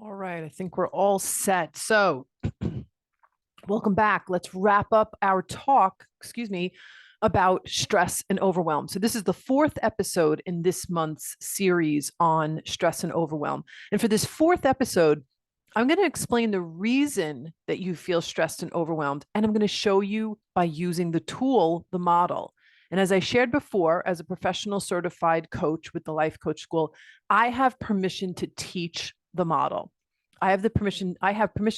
All right, I think we're all set. So, welcome back. Let's wrap up our talk, about stress and overwhelm. So, this is the fourth episode in this month's series on stress and overwhelm. And for this fourth episode, I'm going to explain the reason that you feel stressed and overwhelmed, and I'm going to show you by using the tool, the model. And as I shared before, as a professional certified coach with the Life Coach School, I have permission to teach the model. I have permission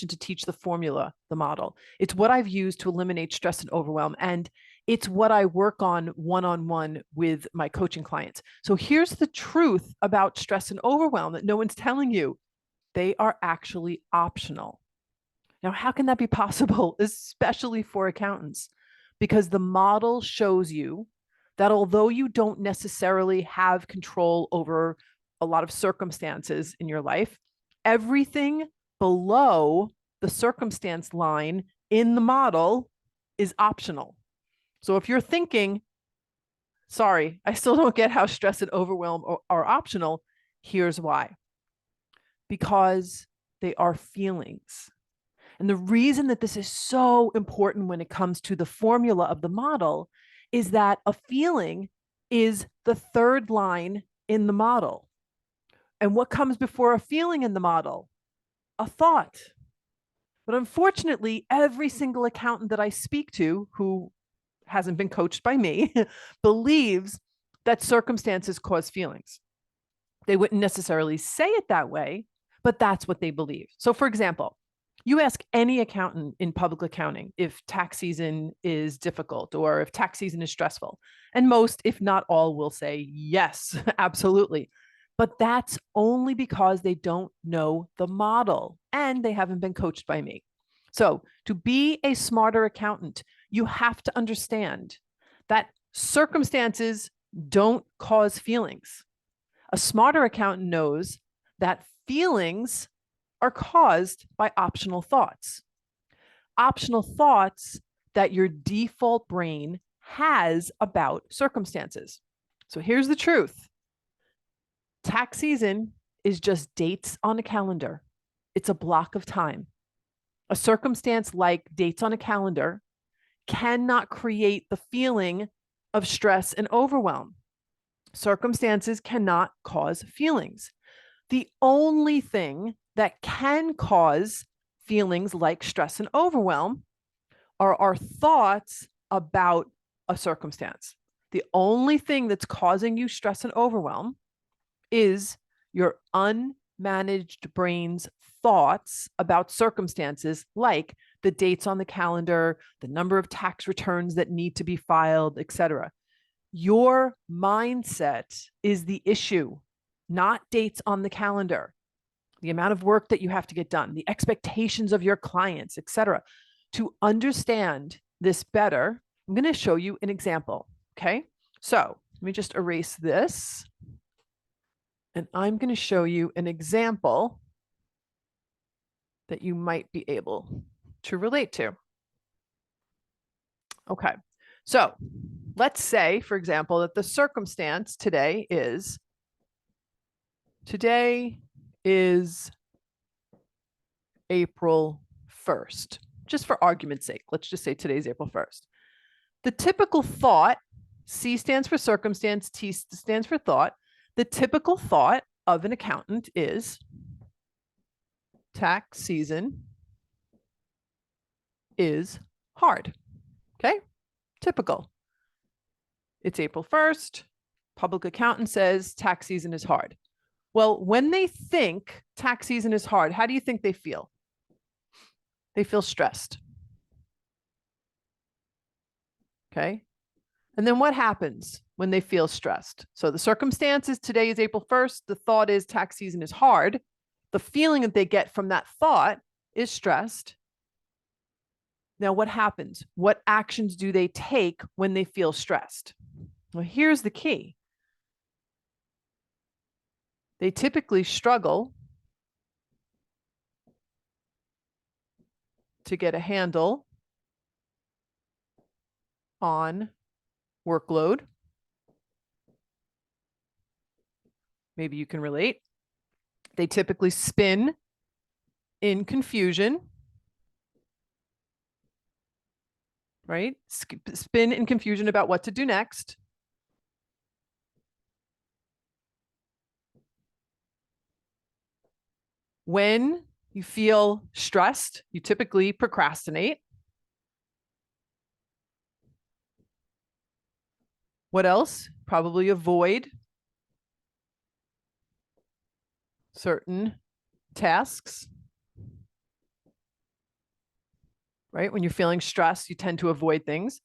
to teach the formula, the model. It's what I've used to eliminate stress and overwhelm. And it's what I work on one-on-one with my coaching clients. So here's the truth about stress and overwhelm that no one's telling you. They are actually optional. Now, how can that be possible, especially for accountants? Because the model shows you that although you don't necessarily have control over a lot of circumstances in your life, everything below the circumstance line in the model is optional. So if you're thinking, sorry, I still don't get how stress and overwhelm are optional, here's why. Because they are feelings. And the reason that this is so important when it comes to the formula of the model is that a feeling is the third line in the model. And what comes before a feeling in the model? A thought. But unfortunately, every single accountant that I speak to who hasn't been coached by me believes that circumstances cause feelings. They wouldn't necessarily say it that way, but that's what they believe. So, for example, you ask any accountant in public accounting if tax season is difficult or if tax season is stressful. And most, if not all, will say yes, absolutely. But that's only because they don't know the model and they haven't been coached by me. So, to be a smarter accountant, you have to understand that circumstances don't cause feelings. A smarter accountant knows that feelings are caused by optional thoughts. Optional thoughts that your default brain has about circumstances. So here's the truth. Tax season is just dates on a calendar. It's a block of time. A circumstance like dates on a calendar cannot create the feeling of stress and overwhelm. Circumstances cannot cause feelings. The only thing that can cause feelings like stress and overwhelm are our thoughts about a circumstance. The only thing that's causing you stress and overwhelm is your unmanaged brain's thoughts about circumstances like the dates on the calendar, the number of tax returns that need to be filed, etc. Your mindset is the issue, not dates on the calendar, the amount of work that you have to get done, the expectations of your clients, etc. To understand this better, I'm going to show you an example. Okay. So let me just erase this. And I'm going to show you an example that you might be able to relate to. Okay. So let's say, for example, that the circumstance today is April 1st. Just for argument's sake, let's just say today's April 1st. The typical thought, C stands for circumstance, T stands for thought. The typical thought of an accountant is tax season is hard. Okay? Typical. It's April 1st. Public accountant says tax season is hard. Well, when they think tax season is hard, how do you think they feel? They feel stressed. Okay. And then what happens when they feel stressed? So the circumstances today is April 1st. The thought is tax season is hard. The feeling that they get from that thought is stressed. Now, what happens? What actions do they take when they feel stressed? Well, here's the key. They typically struggle to get a handle on workload. Maybe you can relate. They typically spin in confusion, right? Spin in confusion about what to do next. When you feel stressed, you typically procrastinate. What else? Probably avoid certain tasks, right? When you're feeling stressed, you tend to avoid things.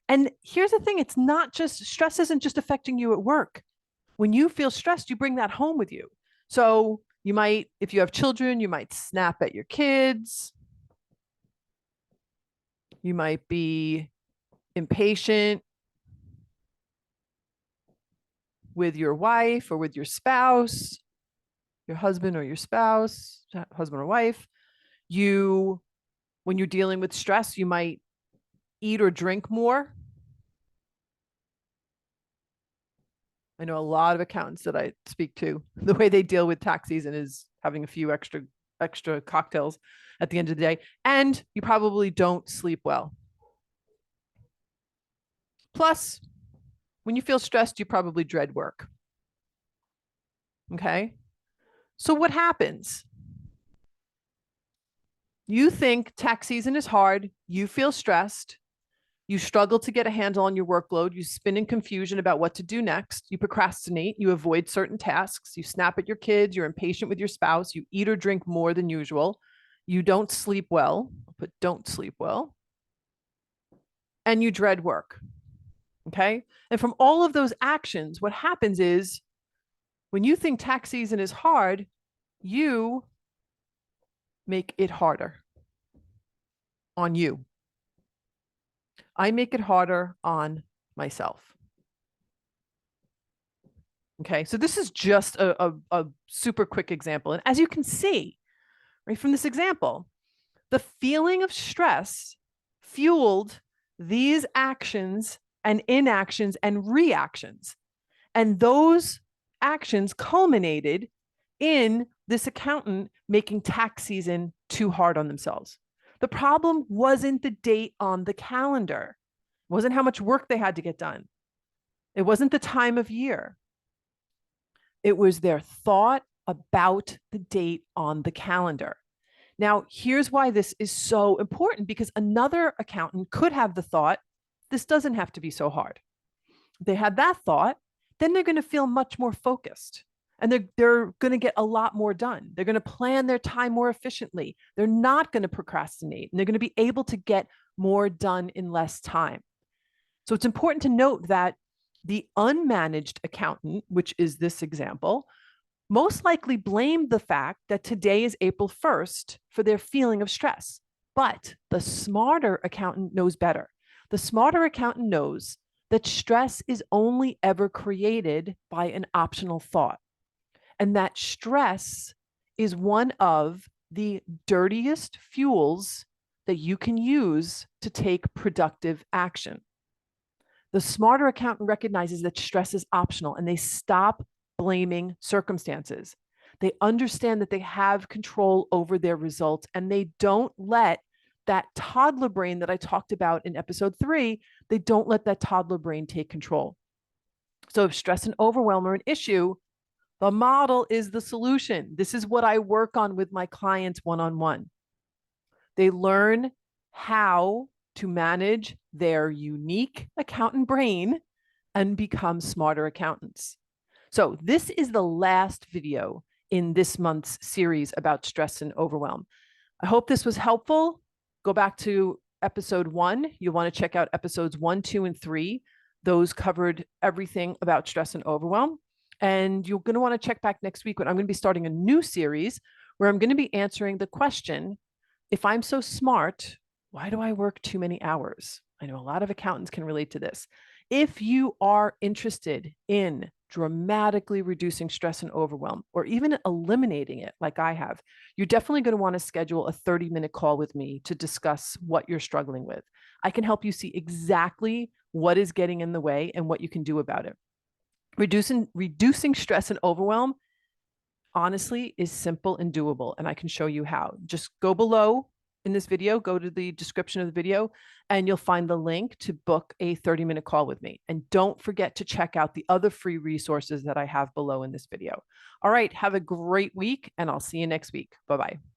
And here's the thing, it's not just, stress isn't just affecting you at work. When you feel stressed, you bring that home with you. So you might, if you have children, you might snap at your kids. You might be impatient with your wife or with your spouse, your husband or your spouse, husband or wife. When you're dealing with stress, you might eat or drink more. I know a lot of accountants that I speak to, the way they deal with tax season is having a few extra cocktails at the end of the day. And you probably don't sleep well. Plus, when you feel stressed, you probably dread work. Okay. So what happens? You think tax season is hard. You feel stressed. You struggle to get a handle on your workload. You spin in confusion about what to do next. You procrastinate. You avoid certain tasks. You snap at your kids. You're impatient with your spouse. You eat or drink more than usual. You don't sleep well, but don't sleep well. And you dread work. Okay. And from all of those actions, what happens is when you think tax season is hard, you make it harder on you. I make it harder on myself. Okay, so this is just a super quick example. And as you can see, right from this example, the feeling of stress fueled these actions and inactions and reactions. And those actions culminated in this accountant making tax season too hard on themselves. The problem wasn't the date on the calendar. It wasn't how much work they had to get done. It wasn't the time of year. It was their thought about the date on the calendar. Now, here's why this is so important, because another accountant could have the thought, this doesn't have to be so hard. If they had that thought, then they're going to feel much more focused and they're going to get a lot more done. They're going to plan their time more efficiently. They're not going to procrastinate and they're going to be able to get more done in less time. So it's important to note that the unmanaged accountant, which is this example, most likely blamed the fact that today is April 1st for their feeling of stress. But the smarter accountant knows better. The smarter accountant knows that stress is only ever created by an optional thought, and that stress is one of the dirtiest fuels that you can use to take productive action. The smarter accountant recognizes that stress is optional and they stop blaming circumstances. They understand that they have control over their results and they don't let that toddler brain that I talked about in episode 3, they don't let that toddler brain take control. So if stress and overwhelm are an issue, the model is the solution. This is what I work on with my clients one-on-one. They learn how to manage their unique accountant brain and become smarter accountants. So this is the last video in this month's series about stress and overwhelm. I hope this was helpful. Go back to episode 1. You'll want to check out episodes 1, 2, and 3. Those covered everything about stress and overwhelm. And you're going to want to check back next week when I'm going to be starting a new series where I'm going to be answering the question, if I'm so smart, why do I work too many hours? I know a lot of accountants can relate to this. If you are interested in dramatically reducing stress and overwhelm, or even eliminating it like I have, you're definitely going to want to schedule a 30-minute call with me to discuss what you're struggling with. I can help you see exactly what is getting in the way and what you can do about it. Reducing stress and overwhelm honestly is simple and doable. And I can show you how. Just go below in this video, go to the description of the video, and you'll find the link to book a 30-minute call with me. And don't forget to check out the other free resources that I have below in this video. All right, have a great week, and I'll see you next week. Bye-bye.